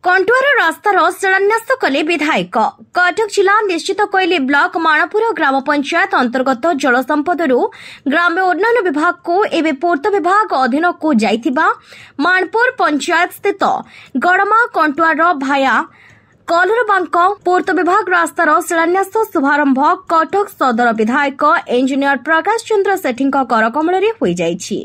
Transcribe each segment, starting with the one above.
कंटुआर रास्तार शिलान्यास कले विधायक। कटक जिला निश्चित कोइली ब्लॉक माणपुर ग्राम पंचायत अंतर्गत जलसंपदरू ग्राम्य उन्नयन विभाग को एवं पूर्त विभाग अधीन को जाइथिबा माणपुर पंचायत स्थित गड़मा कंटुआर भाया कलरबांक पूर्त विभाग रास्तार शिलान्यास शुभारंभ कटक सदर विधायक इंजीनियर प्रकाश चंद्र सेठी करकमल हो जाइछि।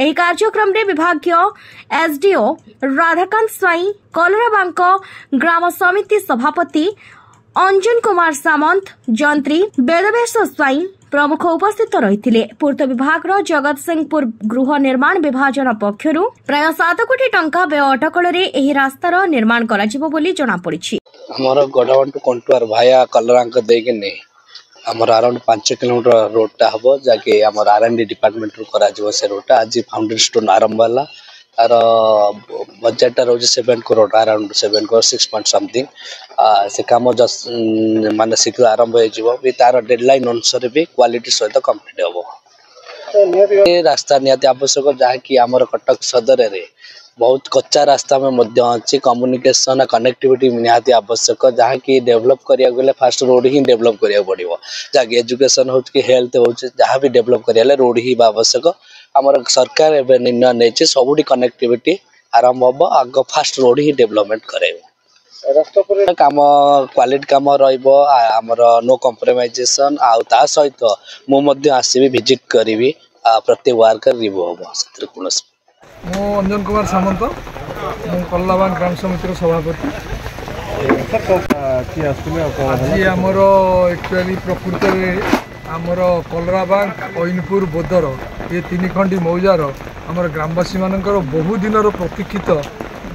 ଏହି କାର୍ଯ୍ୟକ୍ରମରେ ବିଭାଗୀୟ ଏସଡିଓ ରାଧାକାନ୍ତ ସ୍ୱାଇଁ କଲରାବାଙ୍କ ଗ୍ରାମ ସମିତି ସଭାପତି अंजन कुमार सामंत जंत्री वेदवेश स्वाई प्रमुख उपस्थित रही। पूर्त विभाग जगत सिंहपुर गृह निर्माण विभाजन पक्षर प्राय 7 कोटी टंका व्यय अटकल रास्तार निर्माण जनापड़ी। गढ़वान टू कंटुआर भाया कलरांक आमर अराउंड 5 किलोमीटर रोडटा हम जहाँकि आम R&D डिपार्टमेंट रू करा से रोडटा आज फाउंडेशन स्टोन आरंभ है। तार बजेटा रोज 7 crore around 7 crore 6 point something से काम जस्ट माने शीघ्र आरंभ हो तार डेडलाइन अनुसार भी क्वालिटी सहित कंप्लीट हम। रास्ता निहाती आवश्यक जहाँकि आमर कटक सदर रे बहुत कच्चा रास्ता में मध्य अच्छी कम्युनिकेशन कनेक्टिविटी निहाती आवश्यक जहाँकि डेवलप करिया गले फास्ट रोड ही डेवलप करिया पड़िबो जहाँकि एजुकेशन हो कि हेल्थ हो जहाँ भी डेवलप करिया रोड ही आवश्यक। आमर सरकार एवं निर्णय नहीं सबुठी कनेक्टिविटी आरंभ हम आग फास्ट रोड ही डेवलपमेंट करे काम क्वालिटी काम रमर नो कम्प्रोमाइजेसन आ सहित मुझे आसबि विजिट करी प्रत्येक वर्कर रिव्यू हम कौन। मु अंजन कुमार सामंत कल्लाबांग ग्राम समितिर सभापति। आज आमर एक्चुअली प्रकृत में आमर कलराबांग ऐनपुर बोदर ये 3 खंडी मौजार आमर ग्रामवासी मानकर बहु दिन प्रतीक्षित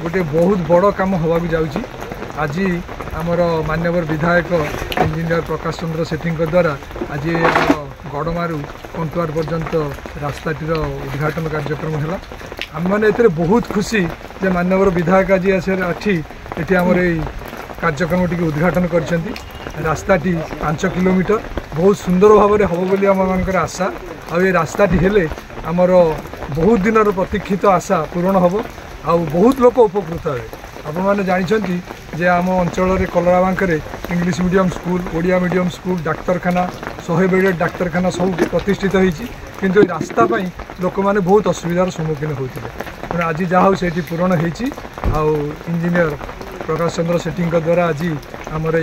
गोटे बहुत बड़ कम होगा जाऊँगी। आज आमर माननीय विधायक इंजीनियर प्रकाश चंद्र सेठी द्वारा आज गड़मारू कंटुआर पर्यंत रास्ताटीर उद्घाटन कार्यक्रम है। आम मैंने बहुत खुशी जे माननीय विधायक आज ये आमर कार्यक्रम टी उद्घाटन कर रास्ताटी 5 किलोमीटर बहुत सुंदर भाव में हम बोली आम आशा आ रास्ताटी हेले आमर बहुत दिन प्रतीक्षित आशा पूरण हम आ बहुत लोक उपकृत हे। आप मैंने जानते जे आम अंचल Kalarabank English medium school Odia medium school डाक्तरखाना 100 बेडेड डाक्तरखाना सब प्रतिष्ठित होती किंतु रास्ता पाई लोक मैंने बहुत असुविधार सम्मुखीन होते आज जहाँ से पूरण होती इंजीनियर प्रकाश चंद्र सेठी द्वारा आज आमर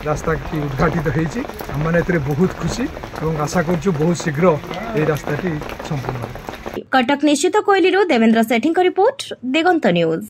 रास्ता की उद्घाटित होती आम मैंने बहुत खुशी और आशा करूँ बहुत शीघ्र ये रास्ता संपूर्ण। कटक निश्चित कोइली देवेंद्र सेठी रिपोर्ट दिगंत न्यूज।